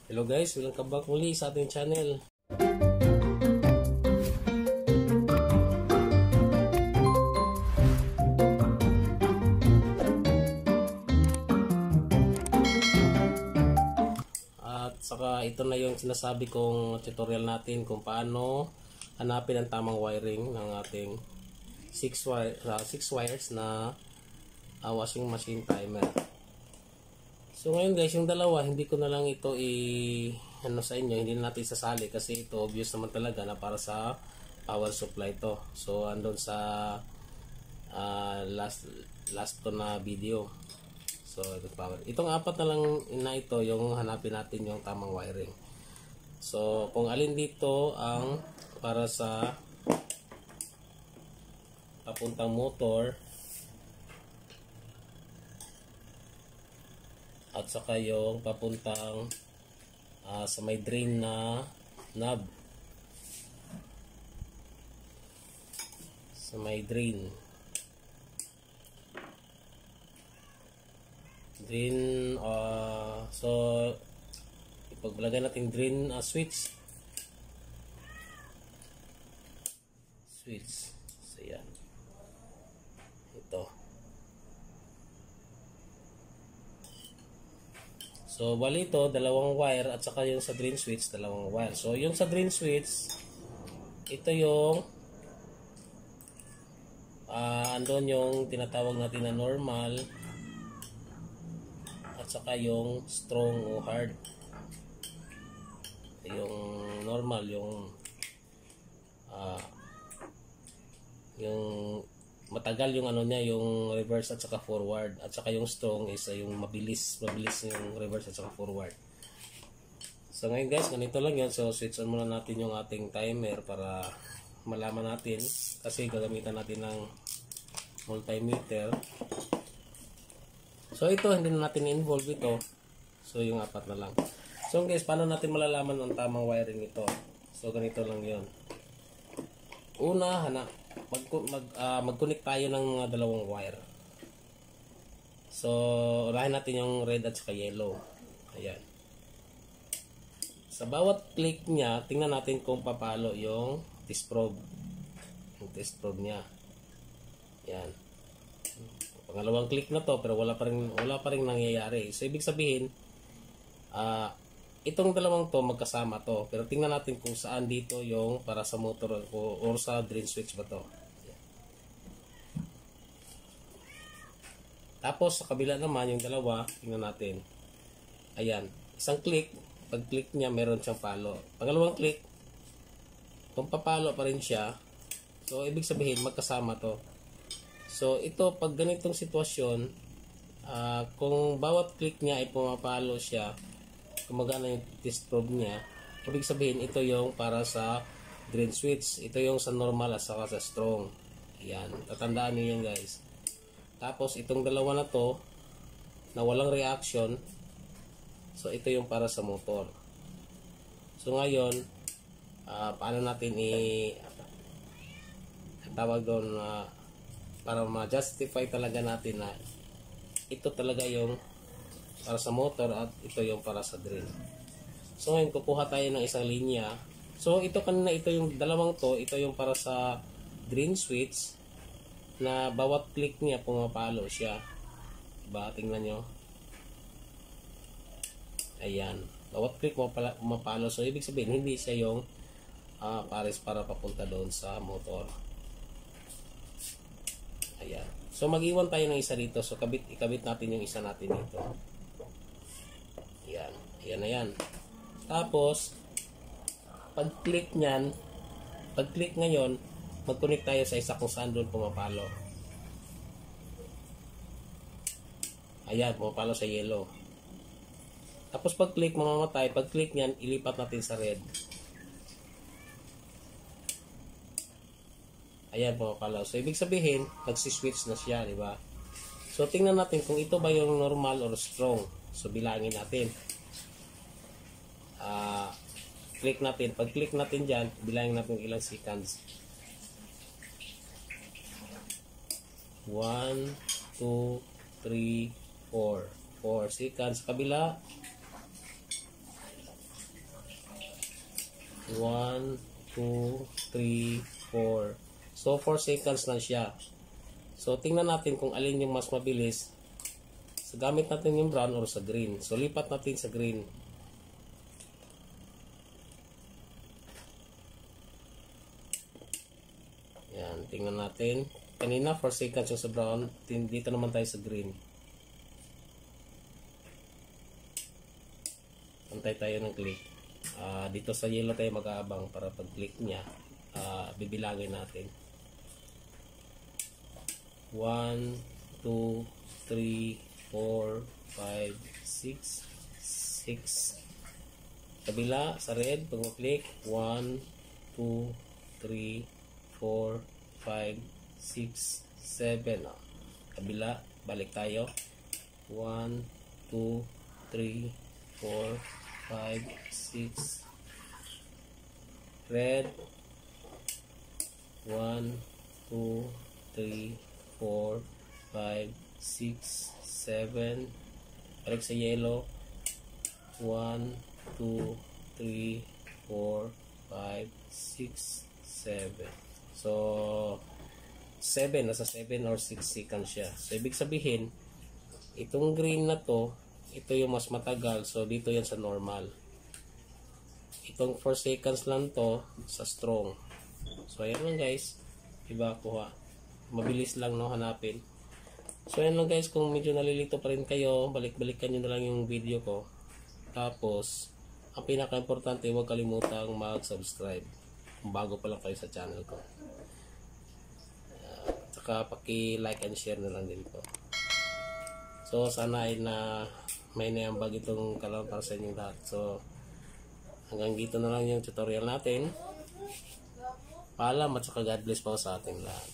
Hello guys, welcome back muli sa ating channel. At saka ito na yung sinasabi kong tutorial natin kung paano hanapin ang tamang wiring ng ating 6 wires na washing machine timer. So ngayon guys, yung dalawa, hindi ko na lang ito sa inyo, hindi na natin sasali kasi ito obvious naman talaga na para sa power supply to. So andun sa last to na video. So ito power. Itong apat na lang na ito yung hanapin natin yung tamang wiring. So kung alin dito ang para sa papuntang motor at saka yung papuntang sa may drain na knob, sa may drain so ipaglagay natin drain switch so yan, ito. So, bali ito, dalawang wire at saka yung sa drain switch, dalawang wire. So, yung sa drain switch, ito yung andun yung tinatawag natin na normal at saka yung strong o hard. Yung normal, yung matagal yung ano niya, yung reverse at saka forward, at saka yung strong is yung mabilis yung reverse at saka forward. So ngayon guys, ganito lang yan. So switch on muna natin yung ating timer para malaman natin, kasi gagamitan natin ng multimeter. So ito, hindi na natin involve ito. So yung apat na lang. So guys, paano natin malalaman ang tamang wiring ito? So ganito lang yun. Una, mag-connect tayo ng mga dalawang wire. So, urahin natin yung red at saka yellow. Ayan. Sa bawat click niya, tingnan natin kung papalo yung test probe. Yung test probe niya. Ayan. Pangalawang click na to, pero wala pa rin nangyayari. So, ibig sabihin, itong dalawang to magkasama to, pero tingnan natin kung saan dito yung para sa motor or sa drain switch ba to. Tapos sa kabila naman yung dalawa, tingnan natin. Ayan, isang click, pag click niya meron siyang palo. Pangalawang click, kung papalo pa rin siya, so ibig sabihin magkasama to. So ito, pag ganitong sitwasyon, kung bawat click niya ay pumapalo siya, kumagana yung test probe niya, ibig sabihin ito yung para sa drain switch, ito yung sa normal at saka sa strong. Yan, tatandaan niyo yan guys. Tapos itong dalawa na to na walang reaction, so ito yung para sa motor. So ngayon, paano natin tawag doon para ma-justify talaga natin na ito talaga yung para sa motor at ito yung para sa drain. So ngayon kukuha tayo ng isang linya. So ito kanina, ito yung dalawang to, ito yung para sa drain switch na bawat click niya pumapalo siya. Diba? Tingnan nyo. Ayan. Bawat click pumapalo. So ibig sabihin hindi siya yung pares para papunta doon sa motor. Ayan. So mag-iwan tayo ng isa dito. So ikabit natin yung isa natin dito. Yan. Yan na yan. Tapos, pag-click nyan, pag-click ngayon, mag-connect tayo sa isa kung saan doon pumapalo. Ayan, pumapalo sa yellow. Tapos pag-click, mamamatay. Pag-click nyan, ilipat natin sa red. Ayan, pumapalo. So, ibig sabihin, nag-switch na siya, di ba? So, tingnan natin kung ito ba yung normal or strong. So, bilangin natin. Click natin. Pag click natin dyan, bilangin natin ilang seconds. 1, 2, 3, 4. 4 seconds. Kabila. 1, 2, 3, 4. So 4 seconds na siya. So tingnan natin kung alin yung mas mabilis. So gamit natin yung brown or sa green. So lipat natin sa green. Yan, tingnan natin. Kanina 4 seconds yung sa brown, dito naman tayo sa green. Antay tayo ng click. Dito sa yellow tayo mag-aabang para pag click niya, bibilangin natin. 1, 2, 3, 4, 5, 6, 6. Kabila sa red, pag mag-click, 1, 2, 3, 4, 5, 6, 7. Kabila, balik tayo. 1, 2, 3, 4, 5, 6. Red. 1, 2, 3, 4, 5, 6, 7. Balik sa yellow. 1, 2, 3, 4, 5, 6, 7. So 7, nasa 7 or 6 seconds siya. So ibig sabihin, itong green na to, ito yung mas matagal. So dito yan sa normal. Itong 4 seconds lang to sa strong. So ayan lang guys, iba kuha. Mabilis lang no hanapin. So ayan lang guys, kung medyo nalilito pa rin kayo, balik-balikan nyo na lang yung video ko. Tapos ang pinaka-importante, huwag kalimutang mag-subscribe kung bago pa lang kayo sa channel ko. Saka paki-like and share na lang din po. So sana ay na may naiambag itong kalawang para sa inyong lahat. So hanggang dito na lang yung tutorial natin. Paalam at saka God bless po sa ating lahat.